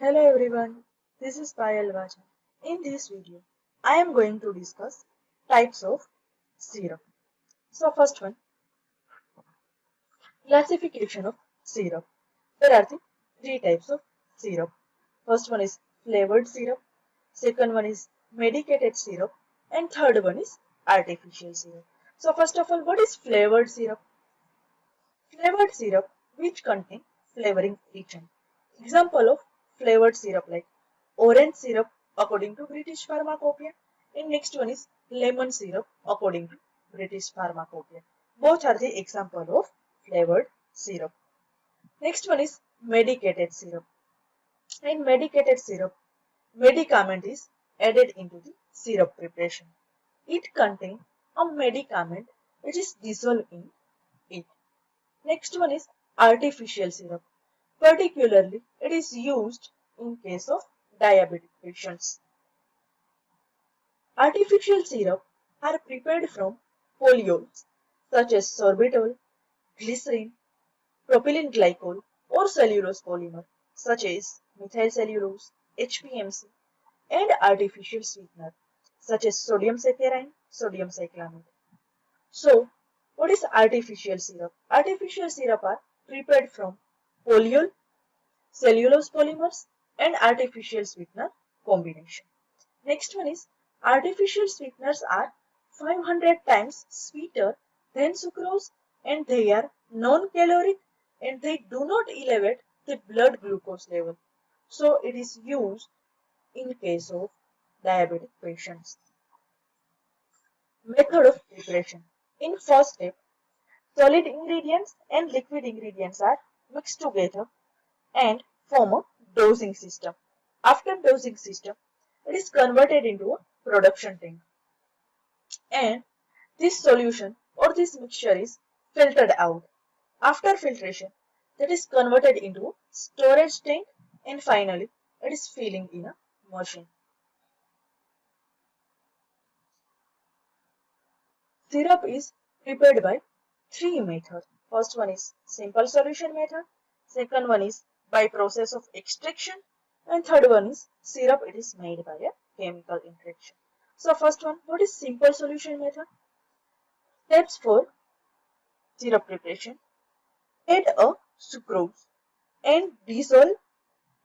Hello everyone, this is Payal Vaja. In this video, I am going to discuss types of syrup. So first one, classification of syrup. There are the three types of syrup. First one is flavored syrup, second one is medicated syrup, and third one is artificial syrup. So first of all, what is flavored syrup? Flavored syrup which contain flavoring agent. Example of flavored syrup like orange syrup according to British Pharmacopoeia, and next one is lemon syrup according to British Pharmacopoeia. Both are the example of flavored syrup. Next one is medicated syrup. In medicated syrup, medicament is added into the syrup preparation. It contains a medicament which is dissolved in it. Next one is artificial syrup. Particularly, it is used in case of diabetic patients. Artificial syrup are prepared from polyols such as sorbitol, glycerin, propylene glycol, or cellulose polymer such as methyl cellulose, HPMC, and artificial sweetener such as sodium saccharine, sodium cyclamide. So, what is artificial syrup? Artificial syrup are prepared from polyol, cellulose polymers, and artificial sweetener combination. Next one is artificial sweeteners are 500 times sweeter than sucrose, and they are non-caloric, and they do not elevate the blood glucose level. So it is used in case of diabetic patients. Method of preparation. In first step, solid ingredients and liquid ingredients are mixed together and form a dosing system. After dosing system, it is converted into a production tank. And this solution or this mixture is filtered out. After filtration, that is converted into a storage tank, and finally it is filling in a machine. Syrup is prepared by three methods. First one is simple solution method, second one is by process of extraction, and third one is syrup it is made by a chemical interaction. So first one, what is simple solution method? Steps for syrup preparation. Add a sucrose and dissolve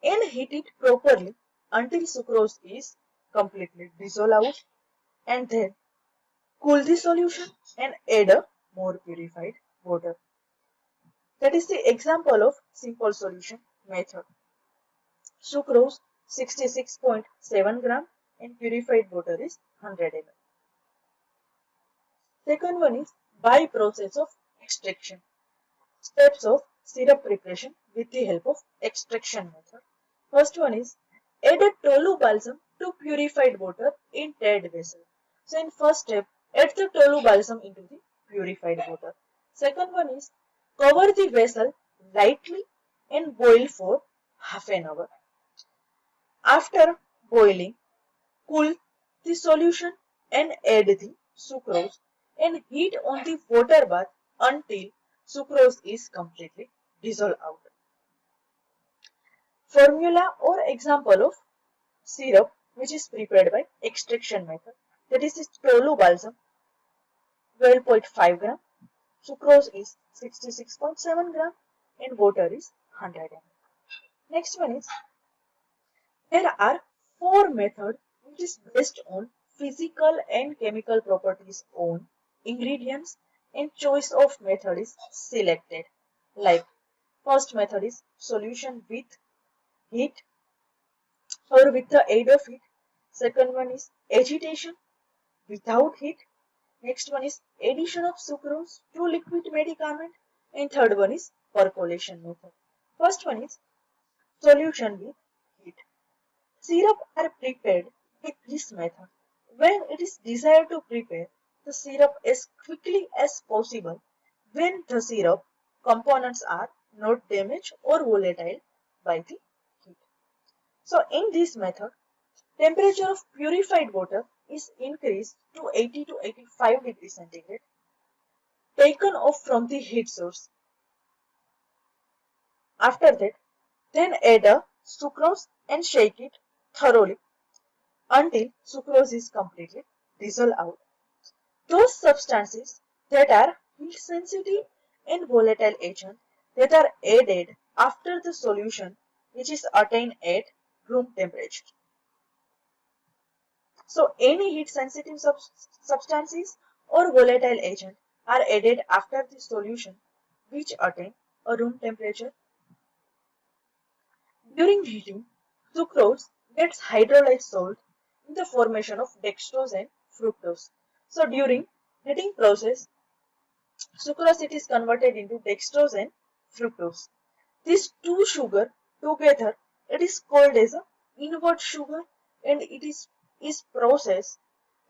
and heat it properly until sucrose is completely dissolved out, and then cool the solution and add a more purified water. That is the example of simple solution method. Sucrose 66.7 gram and purified water is 100 ml. Second one is by process of extraction. Steps of syrup preparation with the help of extraction method. First one is add a tolu balsam to purified water in tied vessel. So in first step, add the tolu balsam into the purified water. Second one is cover the vessel lightly and boil for half an hour. After boiling, cool the solution and add the sucrose and heat on the water bath until sucrose is completely dissolved out. Formula or example of syrup which is prepared by extraction method, that is tolu balsam 12.5 gram, sucrose is 66.7 gram, and water is 100 ml. Next one is there are four methods which is based on physical and chemical properties on ingredients, and choice of method is selected. Like first method is solution with heat or with the aid of heat. Second one is agitation without heat. Next one is addition of sucrose to liquid medicament, and third one is percolation method. First one is solution with heat. Syrup are prepared with this method when it is desired to prepare the syrup as quickly as possible when the syrup components are not damaged or volatile by the heat. So in this method, temperature of purified water is increased to 80 to 85 degrees centigrade, taken off from the heat source. After that, then add a sucrose and shake it thoroughly until sucrose is completely dissolved out. Those substances that are heat sensitive and volatile agents that are added after the solution which is attained at room temperature. So any heat sensitive substances or volatile agent are added after the solution which attain a room temperature. During heating, sucrose gets hydrolyzed salt in the formation of dextrose and fructose. So during heating process, sucrose it is converted into dextrose and fructose. These two sugar together it is called as a invert sugar and is process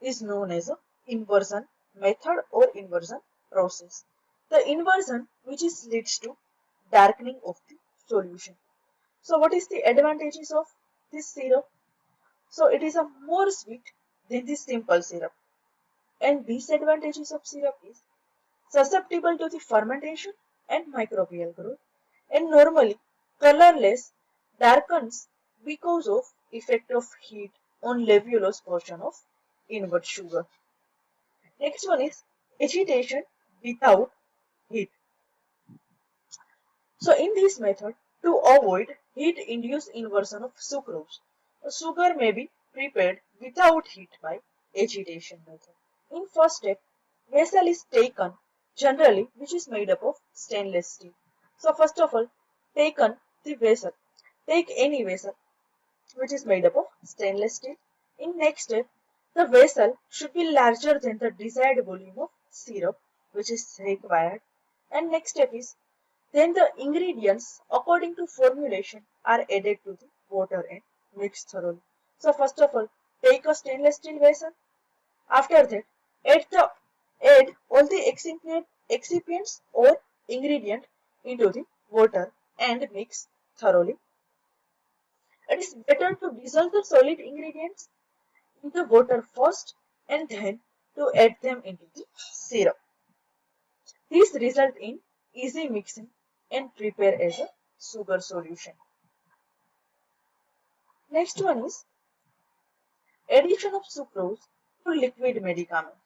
is known as a inversion method or inversion process. The inversion which is leads to darkening of the solution. So what is the advantages of this syrup? So it is a more sweet than the simple syrup. And disadvantages of syrup is susceptible to the fermentation and microbial growth and normally colorless darkens because of effect of heat on levulose portion of invert sugar. Next one is agitation without heat. So in this method, to avoid heat-induced inversion of sucrose, a sugar may be prepared without heat by agitation method. In first step, vessel is taken generally which is made up of stainless steel. So first of all, taken the vessel. Take any vessel which is made up of stainless steel. In next step, the vessel should be larger than the desired volume of syrup which is required. And next step is then the ingredients according to formulation are added to the water and mixed thoroughly. So first of all, take a stainless steel vessel. After that, add all the excipients or ingredient into the water and mix thoroughly. It is better to dissolve the solid ingredients in the water first and then to add them into the syrup. This result in easy mixing and prepare as a sugar solution. Next one is addition of sucrose to liquid medicament.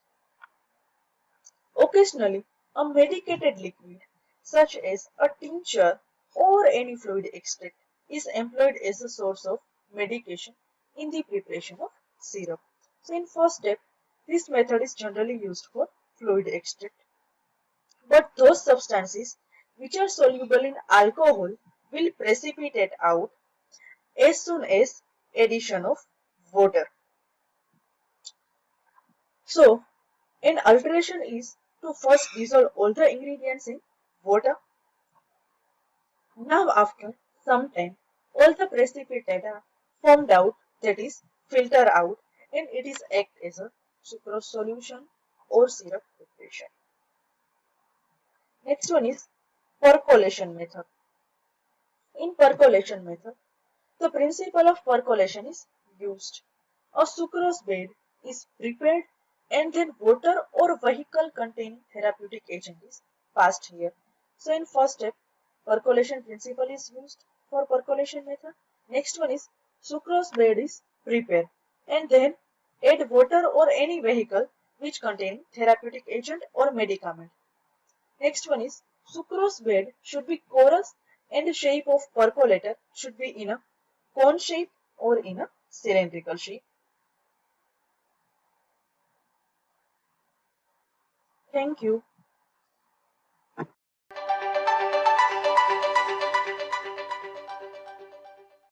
Occasionally, a medicated liquid such as a tincture or any fluid extract is employed as a source of medication in the preparation of syrup. So in first step, this method is generally used for fluid extract. But those substances which are soluble in alcohol will precipitate out as soon as addition of water. So, an alteration is to first dissolve all the ingredients in water. Now after some time, all the precipitate are formed out, that is filter out, and it is act as a sucrose solution or syrup preparation. Next one is percolation method. In percolation method, the principle of percolation is used. A sucrose bed is prepared and then water or vehicle containing therapeutic agent is passed here. So in first step, percolation principle is used for percolation method. Next one is sucrose bed is prepared and then add water or any vehicle which contain therapeutic agent or medicament. Next one is sucrose bed should be porous and the shape of percolator should be in a cone shape or in a cylindrical shape. Thank you.